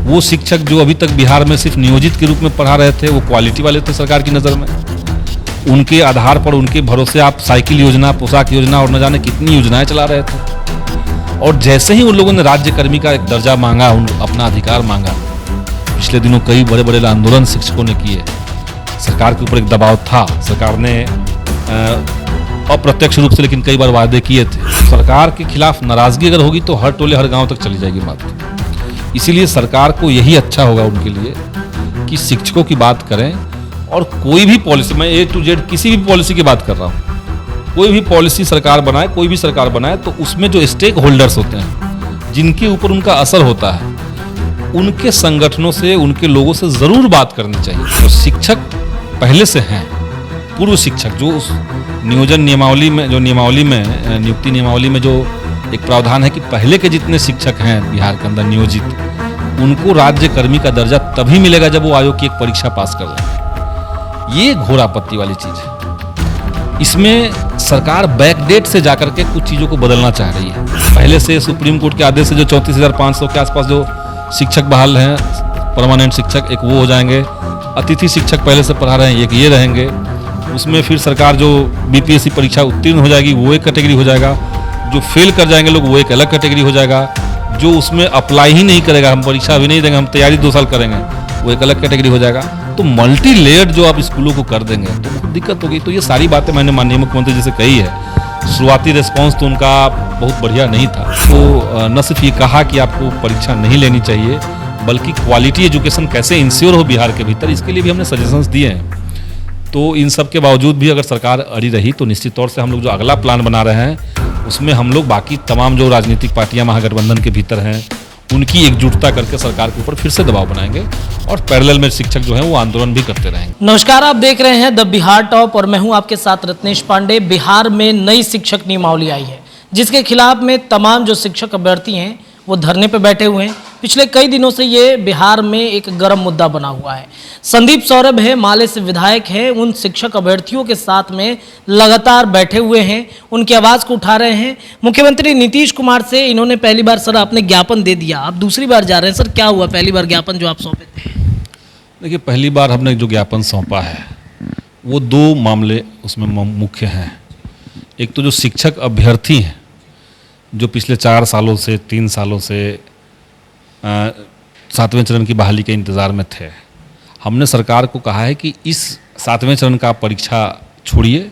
वो शिक्षक जो अभी तक बिहार में सिर्फ नियोजित के रूप में पढ़ा रहे थे, वो क्वालिटी वाले थे सरकार की नज़र में। उनके आधार पर, उनके भरोसे आप साइकिल योजना, पोशाक योजना और न जाने कितनी योजनाएं चला रहे थे। और जैसे ही उन लोगों ने राज्य कर्मी का एक दर्जा मांगा, अपना अधिकार मांगा, पिछले दिनों कई बड़े बड़े आंदोलन शिक्षकों ने किए। सरकार के ऊपर एक दबाव था, सरकार ने अप्रत्यक्ष रूप से लेकिन कई बार वादे किए थे। सरकार के खिलाफ नाराजगी अगर होगी तो हर टोले हर गांव तक चली जाएगी बात। इसीलिए सरकार को यही अच्छा होगा उनके लिए कि शिक्षकों की बात करें और कोई भी पॉलिसी, मैं A to Z किसी भी पॉलिसी की बात कर रहा हूँ, कोई भी पॉलिसी सरकार बनाए, कोई भी सरकार बनाए, तो उसमें जो स्टेक होल्डर्स होते हैं, जिनके ऊपर उनका असर होता है, उनके संगठनों से, उनके लोगों से जरूर बात करनी चाहिए। तो शिक्षक पहले से हैं, पूर्व शिक्षक जो उस नियोजन नियमावली में, नियुक्ति नियमावली में जो एक प्रावधान है कि पहले के जितने शिक्षक हैं बिहार के अंदर नियोजित, उनको राज्य कर्मी का दर्जा तभी मिलेगा जब वो आयोग की एक परीक्षा पास कर लेंगे। ये घोर आपत्ति वाली चीज है। इसमें सरकार बैकडेट से जाकर के कुछ चीजों को बदलना चाह रही है। पहले से सुप्रीम कोर्ट के आदेश से जो 34,500 के आसपास जो शिक्षक बहाल हैं, परमानेंट शिक्षक, एक वो हो जाएंगे। अतिथि शिक्षक पहले से पढ़ा रहे हैं, एक ये रहेंगे। उसमें फिर सरकार जो बीपीएससी परीक्षा उत्तीर्ण हो जाएगी वो एक कैटेगरी हो जाएगा, जो फेल कर जाएंगे लोग वो एक अलग कैटेगरी हो जाएगा, जो उसमें अप्लाई ही नहीं करेगा, हम परीक्षा भी नहीं देंगे, हम तैयारी 2 साल करेंगे, वो एक अलग कैटेगरी हो जाएगा। तो मल्टी लेयर्ड जो आप स्कूलों को कर देंगे तो बहुत दिक्कत होगी। तो ये सारी बातें मैंने माननीय मुख्यमंत्री जी से कही है। शुरुआती रिस्पॉन्स तो उनका बहुत बढ़िया नहीं था। तो न सिर्फ ये कहा कि आपको परीक्षा नहीं लेनी चाहिए, बल्कि क्वालिटी एजुकेशन कैसे इंश्योर हो बिहार के भीतर, इसके लिए भी हमने सजेशंस दिए हैं। तो इन सब के बावजूद भी अगर सरकार अड़ी रही तो निश्चित तौर से हम लोग जो अगला प्लान बना रहे हैं उसमें हम लोग बाकी तमाम जो राजनीतिक पार्टियां महागठबंधन के भीतर हैं उनकी एकजुटता करके सरकार के ऊपर फिर से दबाव बनाएंगे और पैरेलल में शिक्षक जो हैं वो आंदोलन भी करते रहेंगे। नमस्कार, आप देख रहे हैं द बिहार टॉप और मैं हूं आपके साथ रत्नेश पांडे। बिहार में नई शिक्षक नियमावली आई है जिसके खिलाफ में तमाम जो शिक्षक अभ्यर्थी हैं वो धरने पे बैठे हुए हैं। पिछले कई दिनों से ये बिहार में एक गर्म मुद्दा बना हुआ है। संदीप सौरभ है, माले से विधायक हैं, उन शिक्षक अभ्यर्थियों के साथ में लगातार बैठे हुए हैं, उनकी आवाज़ को उठा रहे हैं। मुख्यमंत्री नीतीश कुमार से इन्होंने पहली बार सर आपने ज्ञापन दे दिया, आप दूसरी बार जा रहे हैं। सर क्या हुआ, पहली बार ज्ञापन जो आप सौंपे थे? देखिए, पहली बार हमने जो ज्ञापन सौंपा है वो 2 मामले उसमें मुख्य हैं। एक तो जो शिक्षक अभ्यर्थी हैं जो पिछले 4 सालों से 3 सालों से 7वें चरण की बहाली के इंतज़ार में थे। हमने सरकार को कहा है कि इस 7वें चरण का परीक्षा छोड़िए,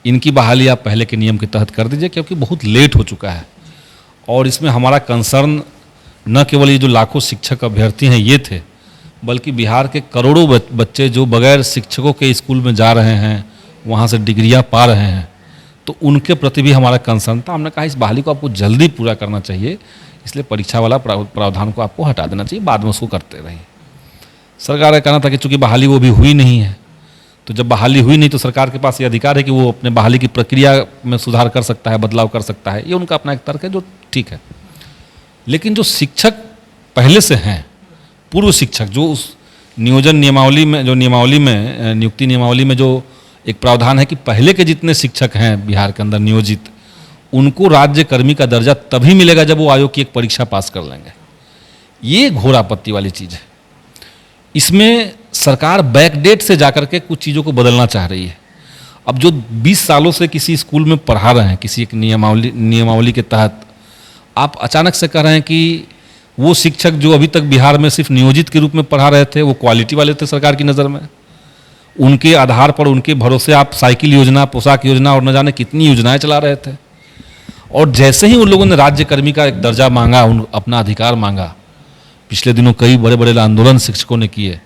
इनकी बहाली आप पहले के नियम के तहत कर दीजिए, क्योंकि बहुत लेट हो चुका है। और इसमें हमारा कंसर्न न केवल ये जो लाखों शिक्षक अभ्यर्थी हैं ये थे, बल्कि बिहार के करोड़ों बच्चे जो बगैर शिक्षकों के स्कूल में जा रहे हैं, वहाँ से डिग्रियाँ पा रहे हैं, तो उनके प्रति भी हमारा कंसर्न था। हमने कहा इस बहाली को आपको जल्दी पूरा करना चाहिए, इसलिए परीक्षा वाला प्रावधान को आपको हटा देना चाहिए, बाद में उसको करते रहिए। सरकार का कहना था कि चूंकि बहाली वो भी हुई नहीं है, तो जब बहाली हुई नहीं तो सरकार के पास ये अधिकार है कि वो अपने बहाली की प्रक्रिया में सुधार कर सकता है, बदलाव कर सकता है। ये उनका अपना एक तर्क है जो ठीक है। लेकिन जो शिक्षक पहले से हैं, पूर्व शिक्षक जो उस नियोजन नियमावली में, नियुक्ति नियमावली में जो एक प्रावधान है कि पहले के जितने शिक्षक हैं बिहार के अंदर नियोजित, उनको राज्य कर्मी का दर्जा तभी मिलेगा जब वो आयोग की एक परीक्षा पास कर लेंगे। ये घोर आपत्ति वाली चीज़ है। इसमें सरकार बैकडेट से जाकर के कुछ चीज़ों को बदलना चाह रही है। अब जो 20 सालों से किसी स्कूल में पढ़ा रहे हैं, किसी एक नियमावली के तहत, आप अचानक से कह रहे हैं कि वो शिक्षक जो अभी तक बिहार में सिर्फ नियोजित के रूप में पढ़ा रहे थे, वो क्वालिटी वाले थे सरकार की नज़र में। उनके आधार पर, उनके भरोसे आप साइकिल योजना, पोशाक योजना और न जाने कितनी योजनाएं चला रहे थे। और जैसे ही उन लोगों ने राज्य कर्मी का एक दर्जा मांगा, अपना अधिकार मांगा, पिछले दिनों कई बड़े बड़े आंदोलन शिक्षकों ने किए।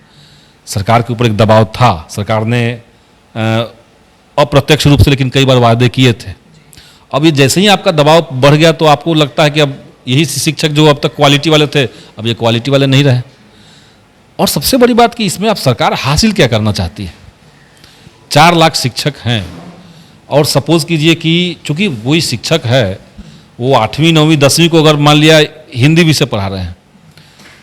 सरकार के ऊपर एक दबाव था, सरकार ने अप्रत्यक्ष रूप से लेकिन कई बार वादे किए थे। अब ये जैसे ही आपका दबाव बढ़ गया तो आपको लगता है कि अब यही शिक्षक जो अब तक क्वालिटी वाले थे, अब ये क्वालिटी वाले नहीं रहे। और सबसे बड़ी बात कि इसमें अब सरकार हासिल क्या करना चाहती है। 4 लाख शिक्षक हैं और सपोज कीजिए कि चूंकि वही शिक्षक है वो 8वीं 9वीं 10वीं को अगर मान लिया हिंदी विषय पढ़ा रहे हैं,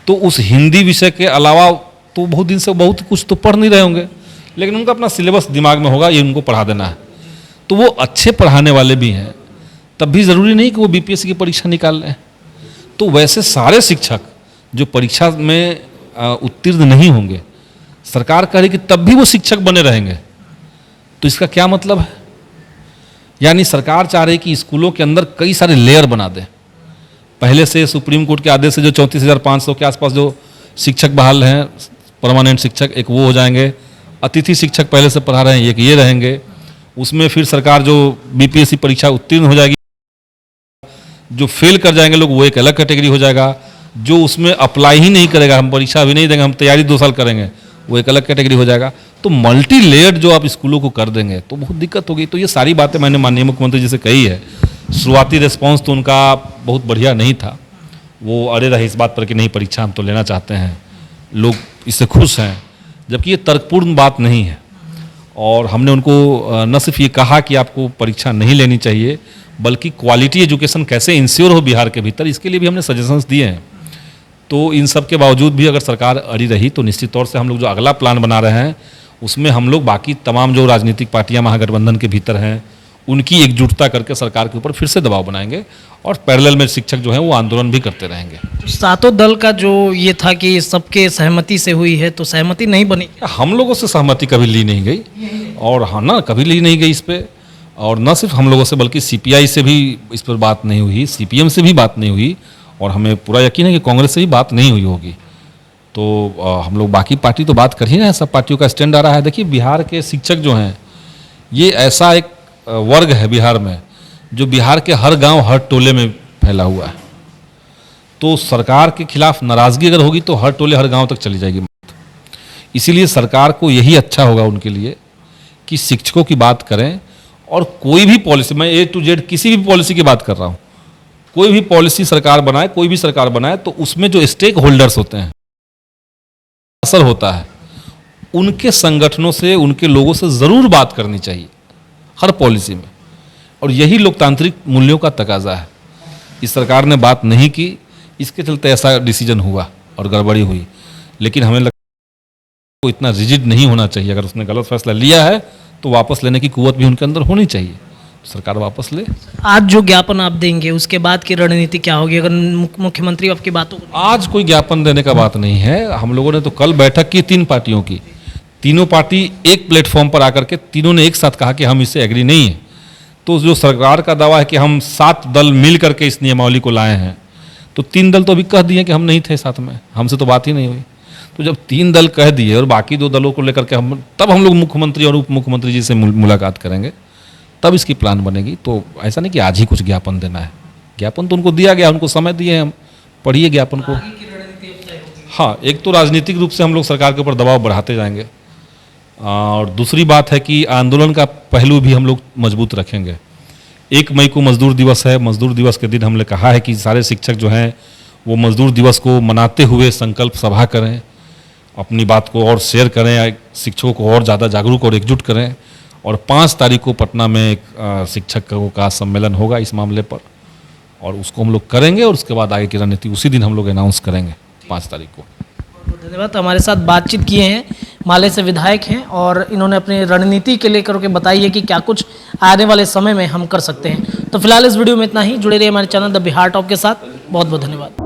तो उस हिंदी विषय के अलावा तो बहुत दिन से बहुत कुछ तो पढ़ नहीं रहे होंगे, लेकिन उनका अपना सिलेबस दिमाग में होगा, ये उनको पढ़ा देना है। तो वो अच्छे पढ़ाने वाले भी हैं, तब भी ज़रूरी नहीं कि वो बीपीएससी की परीक्षा निकाल लें। तो वैसे सारे शिक्षक जो परीक्षा में उत्तीर्ण नहीं होंगे, सरकार कह रही कि तब भी वो शिक्षक बने रहेंगे, तो इसका क्या मतलब है? यानी सरकार चाह रही कि स्कूलों के अंदर कई सारे लेयर बना दें। पहले से सुप्रीम कोर्ट के आदेश से जो 34,500 के आसपास जो शिक्षक बहाल हैं, परमानेंट शिक्षक, एक वो हो जाएंगे। अतिथि शिक्षक पहले से पढ़ा रहे हैं, एक ये रहेंगे। उसमें फिर सरकार जो बीपीएससी परीक्षा उत्तीर्ण हो जाएगी, जो फेल कर जाएंगे लोग, वो एक अलग कैटेगरी हो जाएगा। जो उसमें अप्लाई ही नहीं करेगा, हम परीक्षा भी नहीं देंगे, हम तैयारी 2 साल करेंगे, वो एक अलग कैटेगरी हो जाएगा। तो मल्टी लेयर्ड जो आप स्कूलों को कर देंगे तो बहुत दिक्कत होगी। तो ये सारी बातें मैंने माननीय मुख्यमंत्री जी से कही है। शुरुआती रिस्पॉन्स तो उनका बहुत बढ़िया नहीं था, वो अड़े रहे इस बात पर कि नहीं परीक्षा हम तो लेना चाहते हैं, लोग इससे खुश हैं, जबकि ये तर्कपूर्ण बात नहीं है। और हमने उनको न सिर्फ ये कहा कि आपको परीक्षा नहीं लेनी चाहिए, बल्कि क्वालिटी एजुकेशन कैसे इंश्योर हो बिहार के भीतर, इसके लिए भी हमने सजेशंस दिए हैं। तो इन सब के बावजूद भी अगर सरकार अड़ी रही तो निश्चित तौर से हम लोग जो अगला प्लान बना रहे हैं उसमें हम लोग बाकी तमाम जो राजनीतिक पार्टियां महागठबंधन के भीतर हैं उनकी एकजुटता करके सरकार के ऊपर फिर से दबाव बनाएंगे और पैरेलल में शिक्षक जो हैं वो आंदोलन भी करते रहेंगे। सातों दल का जो ये था कि सबके सहमति से हुई है, तो सहमति नहीं बनी। हम लोगों से सहमति कभी ली नहीं गई और हाँ ना कभी ली नहीं गई इस पर। और न सिर्फ हम लोगों से बल्कि सीपीआई से भी इस पर बात नहीं हुई, सीपीएम से भी बात नहीं हुई और हमें पूरा यकीन है कि कांग्रेस से भी बात नहीं हुई होगी। तो हम लोग बाकी पार्टी तो बात कर ही रहे हैं, सब पार्टियों का स्टैंड आ रहा है। देखिए बिहार के शिक्षक जो हैं ये ऐसा एक वर्ग है बिहार में जो बिहार के हर गांव हर टोले में फैला हुआ है। तो सरकार के खिलाफ नाराज़गी अगर होगी तो हर टोले हर गांव तक चली जाएगी। इसीलिए सरकार को यही अच्छा होगा उनके लिए कि शिक्षकों की बात करें और कोई भी पॉलिसी, मैं A to Z किसी भी पॉलिसी की बात कर रहा हूँ, कोई भी पॉलिसी सरकार बनाए, कोई भी सरकार बनाए तो उसमें जो स्टेक होल्डर्स होते हैं, असर होता है, उनके संगठनों से, उनके लोगों से ज़रूर बात करनी चाहिए हर पॉलिसी में। और यही लोकतांत्रिक मूल्यों का तकाजा है। इस सरकार ने बात नहीं की, इसके चलते ऐसा डिसीजन हुआ और गड़बड़ी हुई। लेकिन हमें लगता है इतना रिजिड नहीं होना चाहिए। अगर उसने गलत फैसला लिया है तो वापस लेने की कुव्वत भी उनके अंदर होनी चाहिए। सरकार वापस ले। आज जो ज्ञापन आप देंगे उसके बाद की रणनीति क्या होगी अगर मुख्यमंत्री आपकी बातों को? आज कोई ज्ञापन देने का बात नहीं है। हम लोगों ने तो कल बैठक की 3 पार्टियों की, तीनों पार्टी एक प्लेटफॉर्म पर आकर के तीनों ने एक साथ कहा कि हम इससे एग्री नहीं है। तो जो सरकार का दावा है कि हम 7 दल मिल करके इस नियमावली को लाए हैं, तो 3 दल तो अभी कह दिए कि हम नहीं थे साथ में, हमसे तो बात ही नहीं हुई। तो जब 3 दल कह दिए और बाकी 2 दलों को लेकर के तब हम लोग मुख्यमंत्री और उप मुख्यमंत्री जी से मुलाकात करेंगे, तब इसकी प्लान बनेगी। तो ऐसा नहीं कि आज ही कुछ ज्ञापन देना है। ज्ञापन तो उनको दिया गया, उनको समय दिए हम, पढ़िए ज्ञापन को। हाँ, एक तो राजनीतिक रूप से हम लोग सरकार के ऊपर दबाव बढ़ाते जाएंगे और दूसरी बात है कि आंदोलन का पहलू भी हम लोग मजबूत रखेंगे। 1 मई को मजदूर दिवस है। मजदूर दिवस के दिन हमने कहा है कि सारे शिक्षक जो हैं वो मजदूर दिवस को मनाते हुए संकल्प सभा करें, अपनी बात को और शेयर करें, शिक्षकों को और ज़्यादा जागरूक और एकजुट करें। और 5 तारीख को पटना में एक शिक्षकों का सम्मेलन होगा इस मामले पर और उसको हम लोग करेंगे और उसके बाद आगे की रणनीति उसी दिन हम लोग अनाउंस करेंगे 5 तारीख को। धन्यवाद। हमारे साथ बातचीत किए हैं, माले से विधायक हैं और इन्होंने अपनी रणनीति के लेकर के बताई है कि क्या कुछ आने वाले समय में हम कर सकते हैं। तो फिलहाल इस वीडियो में इतना ही। जुड़े रहिए हमारे चैनल द बिहार टॉप के साथ। बहुत बहुत धन्यवाद।